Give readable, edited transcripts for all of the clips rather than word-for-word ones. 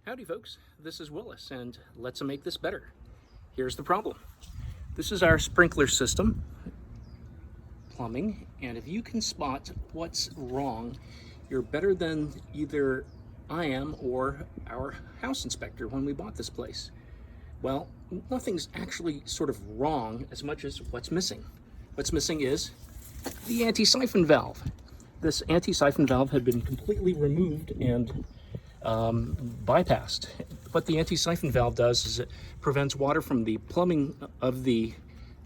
Howdy folks, this is Willis and let's make this better. Here's the problem. This is our sprinkler system, plumbing, and if you can spot what's wrong, you're better than either I am or our house inspector when we bought this place. Well, nothing's actually sort of wrong as much as what's missing. What's missing is the anti-siphon valve. This anti-siphon valve had been completely removed and bypassed. What the anti-siphon valve does is it prevents water from the plumbing of the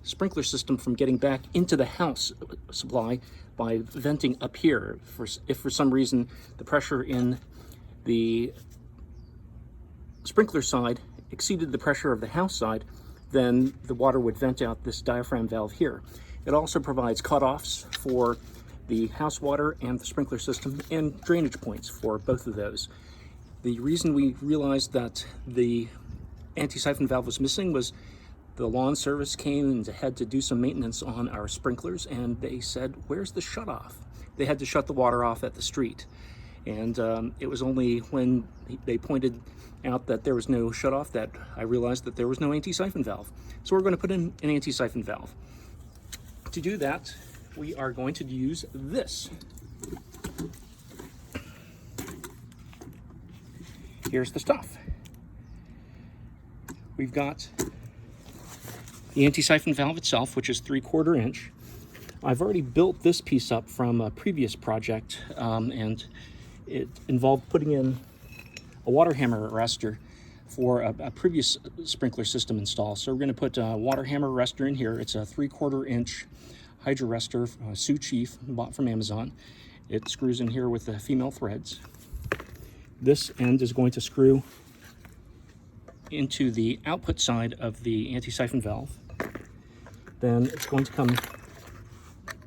sprinkler system from getting back into the house supply by venting up here. If for some reason the pressure in the sprinkler side exceeded the pressure of the house side, then the water would vent out this diaphragm valve here. It also provides cutoffs for the house water and the sprinkler system and drainage points for both of those. The reason we realized that the anti-siphon valve was missing was the lawn service came and had to do some maintenance on our sprinklers, and they said, where's the shutoff? They had to shut the water off at the street. And it was only when they pointed out that there was no shutoff that I realized that there was no anti-siphon valve. So we're going to put in an anti-siphon valve. To do that, we are going to use this. Here's the stuff. We've got the anti-siphon valve itself, which is 3/4 inch. I've already built this piece up from a previous project, and it involved putting in a water hammer arrestor for a previous sprinkler system install. So we're going to put a water hammer arrestor in here. It's a 3/4 inch hydro arrestor, Sioux Chief, bought from Amazon. It screws in here with the female threads. This end is going to screw into the output side of the anti-siphon valve. Then it's going to come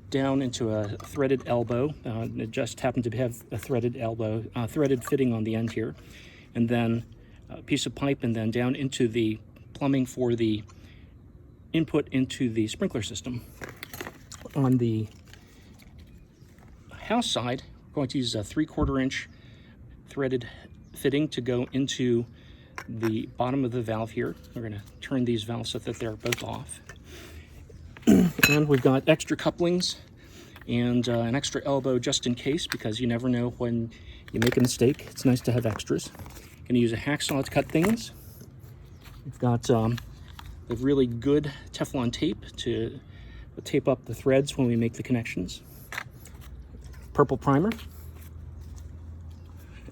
down into a threaded elbow. It just happened to have a threaded elbow, threaded fitting on the end here. And then a piece of pipe, and then down into the plumbing for the input into the sprinkler system. On the house side, we're going to use a 3/4 inch threaded fitting to go into the bottom of the valve here. We're going to turn these valves so that they're both off. And we've got extra couplings and an extra elbow just in case, because you never know when you make a mistake. It's nice to have extras. Going to use a hacksaw to cut things. We've got a really good Teflon tape to tape up the threads when we make the connections. Purple primer.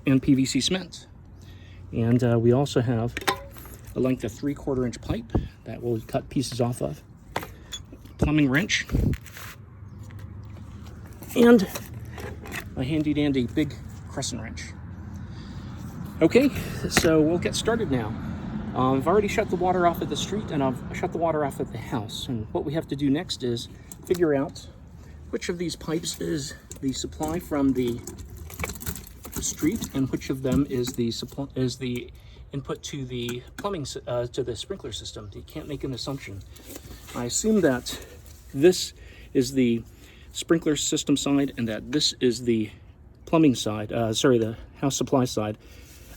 And PVC cement. And we also have a length of 3/4 inch pipe that we'll cut pieces off of. Plumbing wrench. And a handy dandy big crescent wrench. Okay, so we'll get started now. I've already shut the water off at the street, and I've shut the water off at the house. And what we have to do next is figure out which of these pipes is the supply from the street and which of them is the input to the plumbing to the sprinkler system. You can't make an assumption. I assume that this is the sprinkler system side and that this is the plumbing side, the house supply side.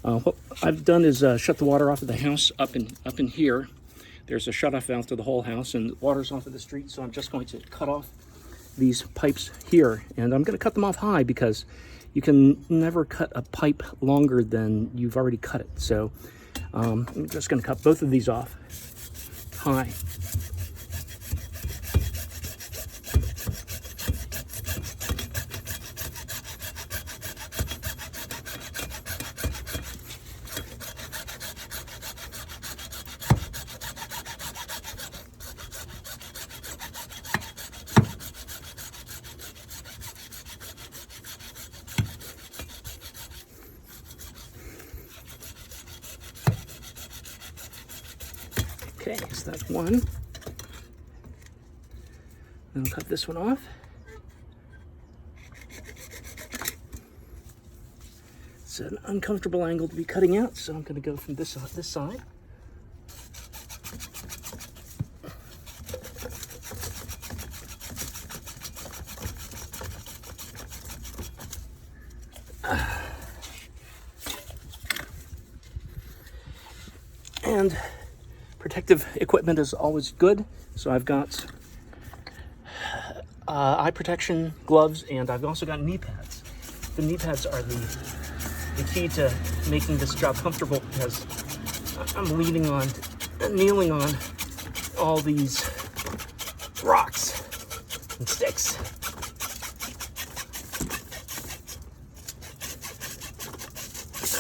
What I've done is shut the water off of the house up in here. There's a shutoff valve to the whole house, and water's off of the street, so I'm just going to cut off these pipes here, and I'm going to cut them off high because you can never cut a pipe longer than you've already cut it. So I'm just going to cut both of these off high. Okay, so that's one. Then cut this one off. It's an uncomfortable angle to be cutting out, so I'm going to go from this side. And protective equipment is always good. So I've got eye protection, gloves, and I've also got knee pads. The knee pads are the key to making this job comfortable, because I'm kneeling on all these rocks and sticks.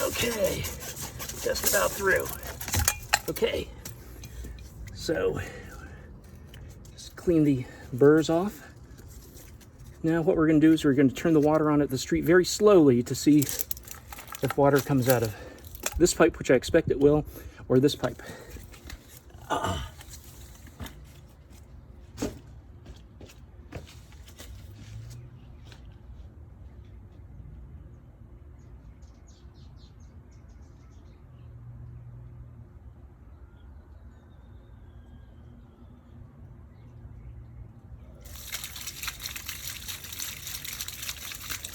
Okay, just about through. Okay, so just clean the burrs off. Now what we're going to do is we're going to turn the water on at the street very slowly to see if water comes out of this pipe, which I expect it will, or this pipe.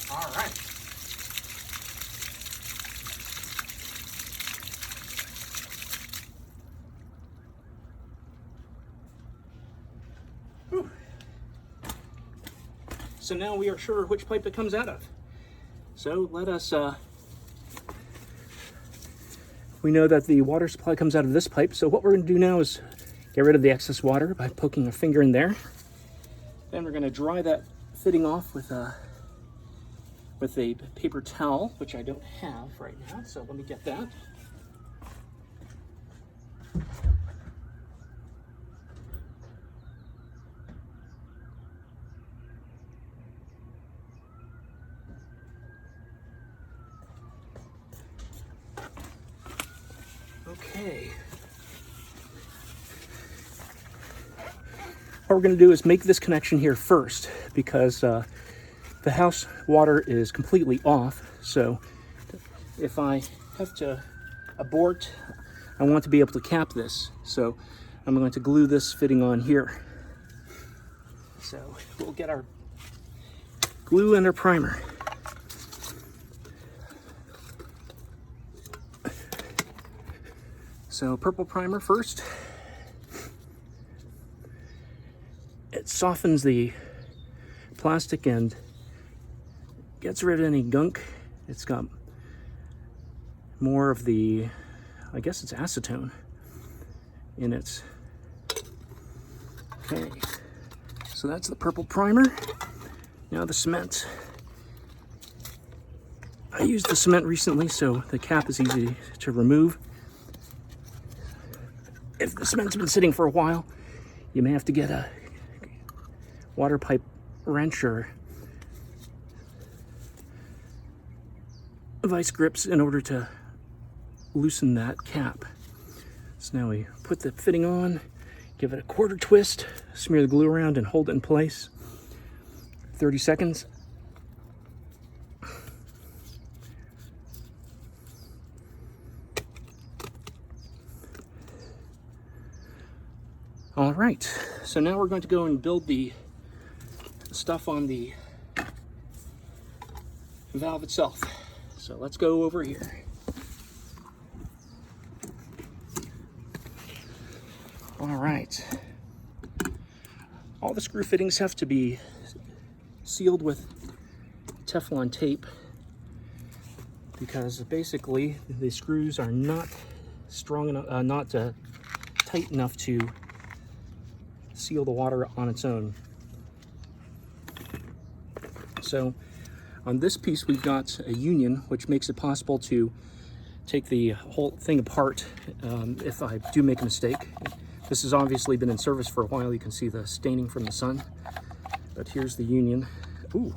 All right. Whew. So now we are sure which pipe it comes out of. So let us, we know that the water supply comes out of this pipe. So what we're going to do now is get rid of the excess water by poking a finger in there. Then we're going to dry that fitting off with a paper towel, which I don't have right now, so let me get that. Okay. What we're going to do is make this connection here first, because the house water is completely off. So if I have to abort, I want to be able to cap this. So I'm going to glue this fitting on here. So we'll get our glue and our primer. So purple primer first. It softens the plastic and gets rid of any gunk. It's got more of the, I guess it's acetone in it. Okay, so that's the purple primer. Now the cement. I used the cement recently, so the cap is easy to remove. If the cement's been sitting for a while, you may have to get a water pipe wrench or vice grips in order to loosen that cap. So now we put the fitting on, give it a quarter twist, smear the glue around and hold it in place. 30 seconds. All right, so now we're going to go and build the stuff on the valve itself. So let's go over here. All right. All the screw fittings have to be sealed with Teflon tape, because basically the screws are not strong enough, not tight enough to seal the water on its own. So on this piece, we've got a union, which makes it possible to take the whole thing apart if I do make a mistake. This has obviously been in service for a while. You can see the staining from the sun. But here's the union. Ooh,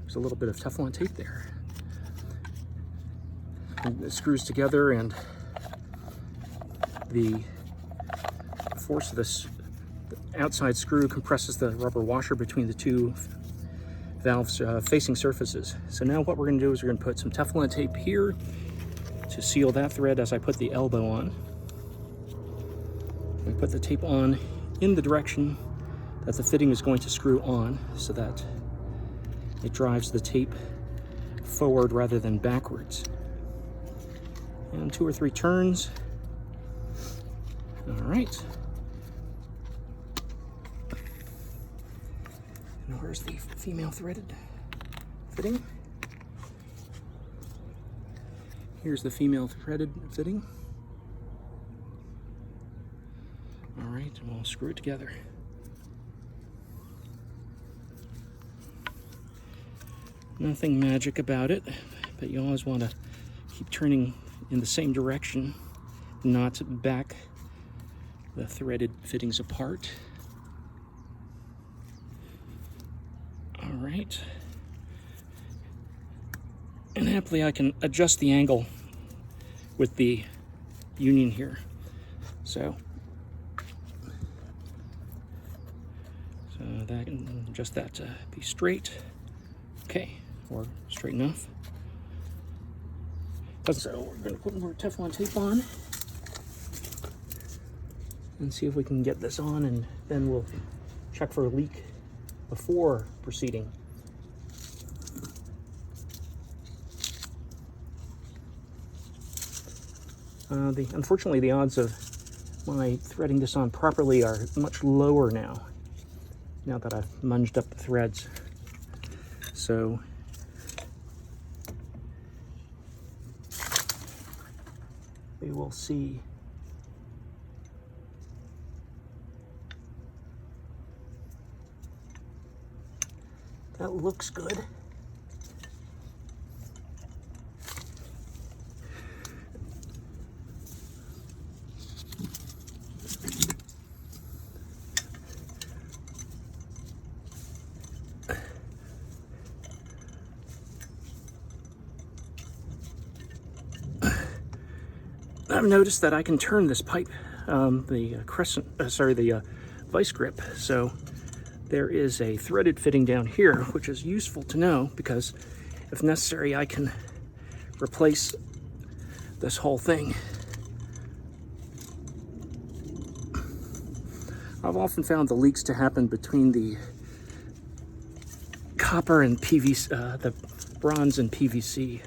there's a little bit of Teflon tape there. And it screws together, and the force of this outside screw compresses the rubber washer between the two valves facing surfaces. So now what we're going to do is we're going to put some Teflon tape here to seal that thread as I put the elbow on. We put the tape on in the direction that the fitting is going to screw on, so that it drives the tape forward rather than backwards. And 2 or 3 turns. right. And where's the female threaded fitting? Here's the female threaded fitting. All right, and we'll screw it together. Nothing magic about it, but you always want to keep turning in the same direction, not back the threaded fittings apart. All right. And happily I can adjust the angle with the union here. So that can adjust that to be straight. Okay, or straight enough. So we're going to put more Teflon tape on and see if we can get this on, and then we'll check for a leak before proceeding. Unfortunately, the odds of my threading this on properly are much lower now that I've munged up the threads. So we will see. That looks good. I've noticed that I can turn this pipe, the vice grip. So there is a threaded fitting down here, which is useful to know because if necessary, I can replace this whole thing. I've often found the leaks to happen between the copper and PVC, the bronze and PVC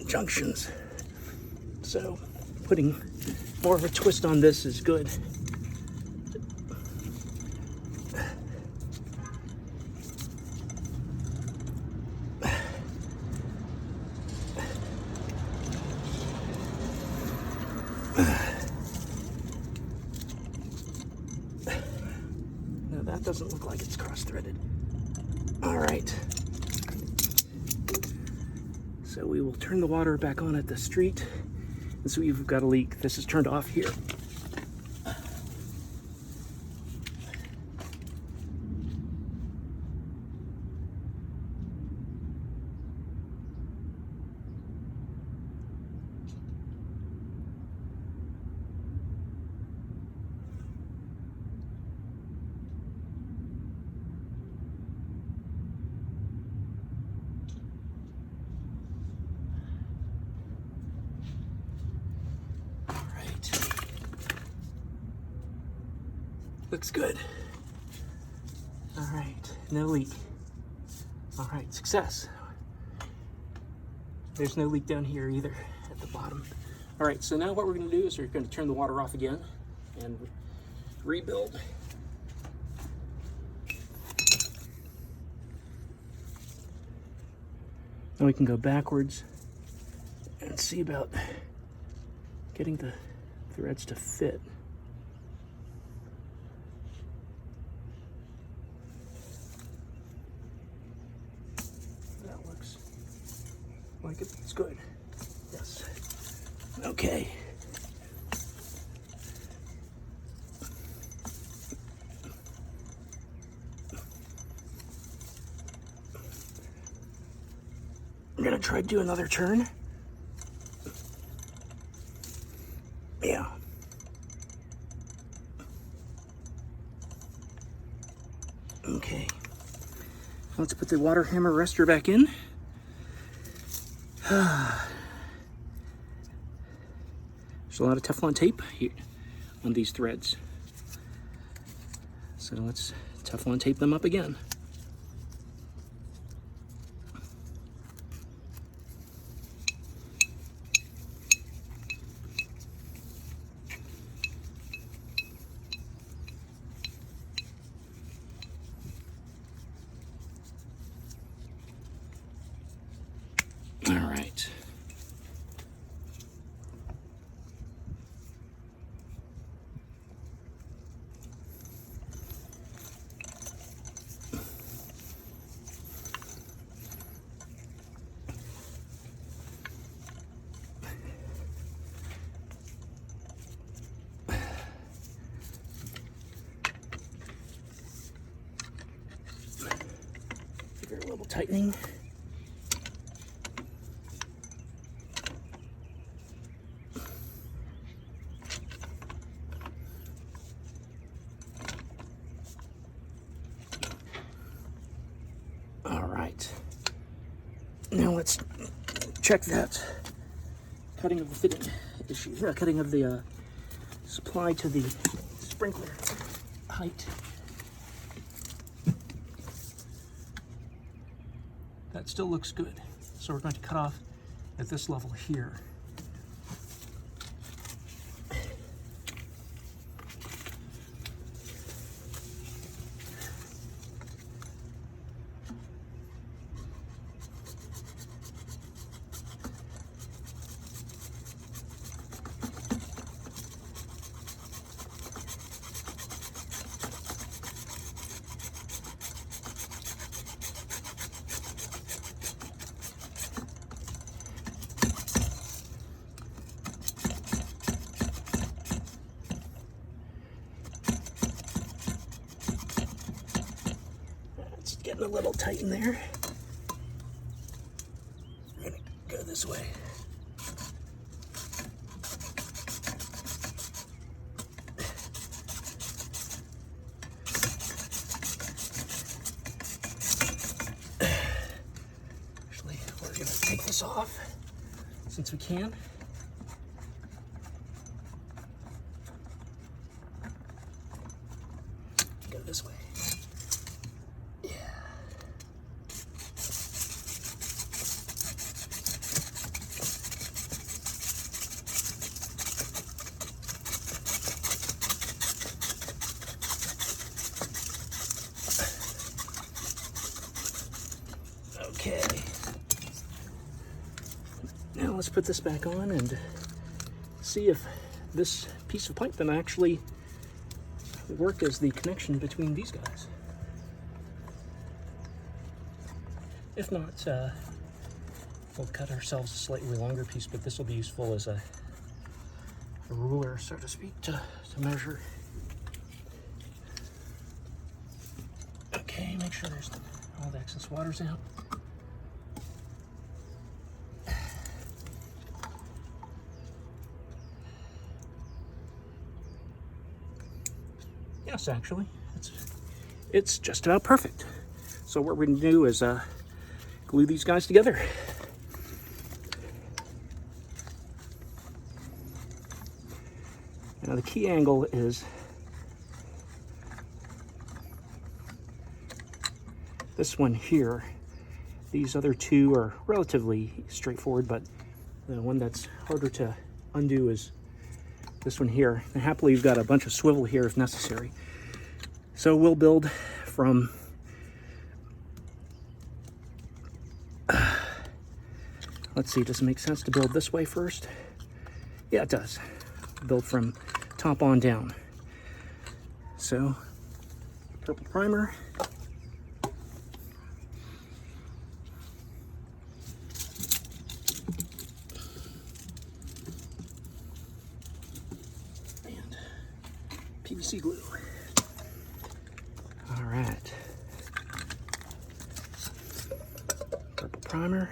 junctions. So putting more of a twist on this is good. Now that doesn't look like it's cross-threaded. All right. So we will turn the water back on at the street. And so we've got a leak. This is turned off here. Looks good. All right, no leak. All right, success. There's no leak down here either at the bottom. All right, so now what we're gonna do is we're gonna turn the water off again and rebuild. Now we can go backwards and see about getting the threads to fit. Like it's good. Yes. Okay. I'm gonna try to do another turn. Yeah. Okay. Let's put the water hammer rester back in. There's a lot of Teflon tape here on these threads. So let's Teflon tape them up again. tightening. All right. Now let's check that cutting of the fitting issue. Cutting of the supply to the sprinkler height. That still looks good. So we're going to cut off at this level here. Getting a little tight in there. I'm gonna go this way. Actually, we're gonna take this off since we can. Go this way. Okay, now let's put this back on and see if this piece of pipe can actually work as the connection between these guys. If not, we'll cut ourselves a slightly longer piece, but this will be useful as a ruler, so to speak, to measure. Okay, make sure there's all the excess water's out. Yes, actually, it's just about perfect. So what we're going to do is glue these guys together. Now the key angle is this one here. These other two are relatively straightforward, but the one that's harder to undo is this one here. And happily, you've got a bunch of swivel here if necessary. So we'll build from let's see, does it make sense to build this way first? Yeah, it does. Build from top on down. So, purple primer. And PVC glue. All right. Purple primer.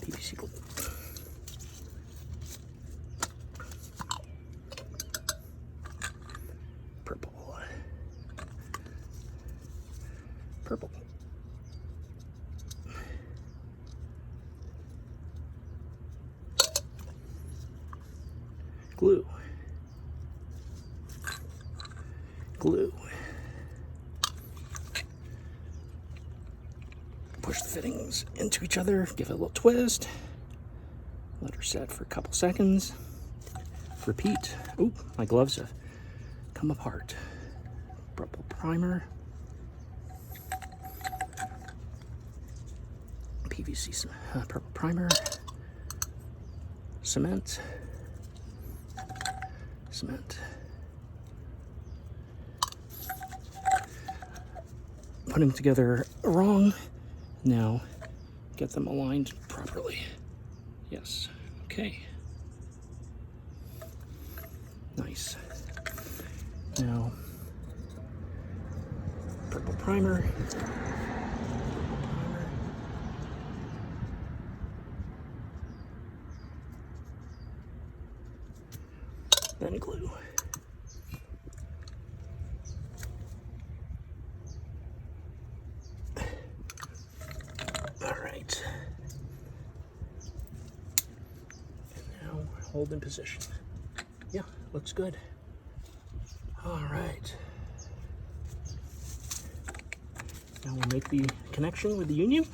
PVC glue. Purple. Purple. Glue. Glue. Push the fittings into each other, give it a little twist. Let her set for a couple seconds. Repeat. Oop, my gloves have come apart. Purple primer. PVC, purple primer. Cement. Cement. Put them together wrong. Now, get them aligned properly. Yes, okay. Nice. Now, purple primer. then glue. All right. And now hold in position. Yeah, looks good. All right. Now we'll make the connection with the union.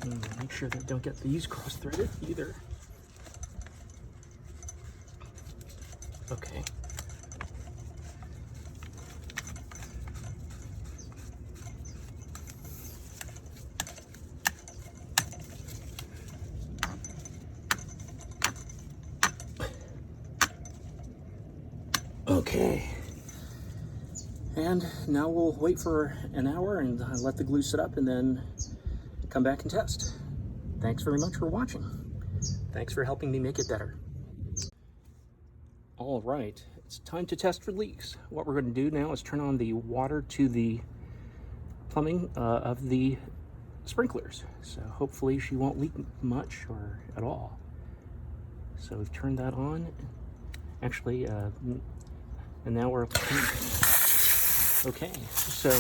And make sure that don't get these cross-threaded either. Okay. Okay. And now we'll wait for an hour and let the glue sit up and then come back and test. Thanks very much for watching. Thanks for helping me make it better. All right, it's time to test for leaks. What we're going to do now is turn on the water to the plumbing of the sprinklers. So hopefully she won't leak much or at all. So we've turned that on. Actually, and now we're okay. So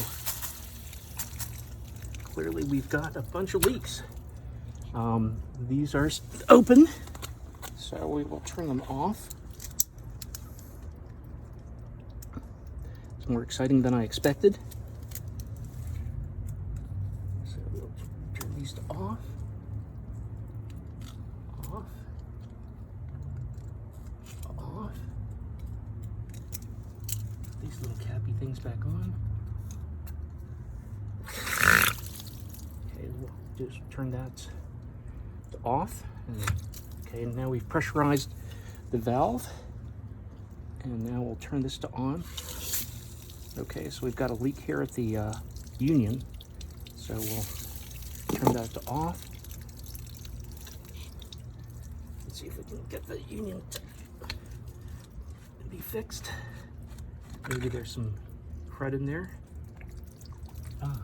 clearly we've got a bunch of leaks. These are open, so we will turn them off. It's more exciting than I expected. So we'll turn these to off. Off. Off. These little cappy things back on. Okay, we'll just turn that to off. Okay, and now we've pressurized the valve. And now we'll turn this to on. Okay, so we've got a leak here at the union. So we'll turn that to off. Let's see if we can get the union to be fixed. Maybe there's some crud in there. Ah,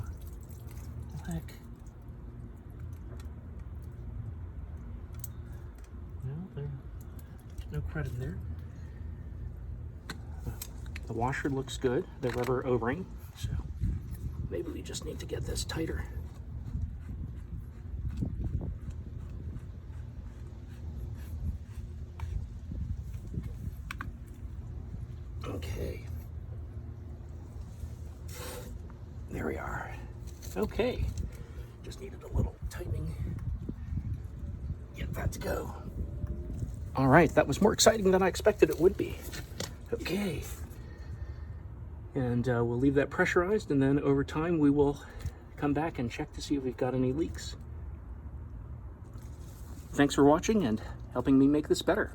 what the heck? No, there's no crud in there. The washer looks good, the rubber O-ring, so maybe we just need to get this tighter. Okay. There we are. Okay. Just needed a little tightening. Get that to go. All right, that was more exciting than I expected it would be. Okay. And we'll leave that pressurized, and then over time we will come back and check to see if we've got any leaks. Thanks for watching and helping me make this better.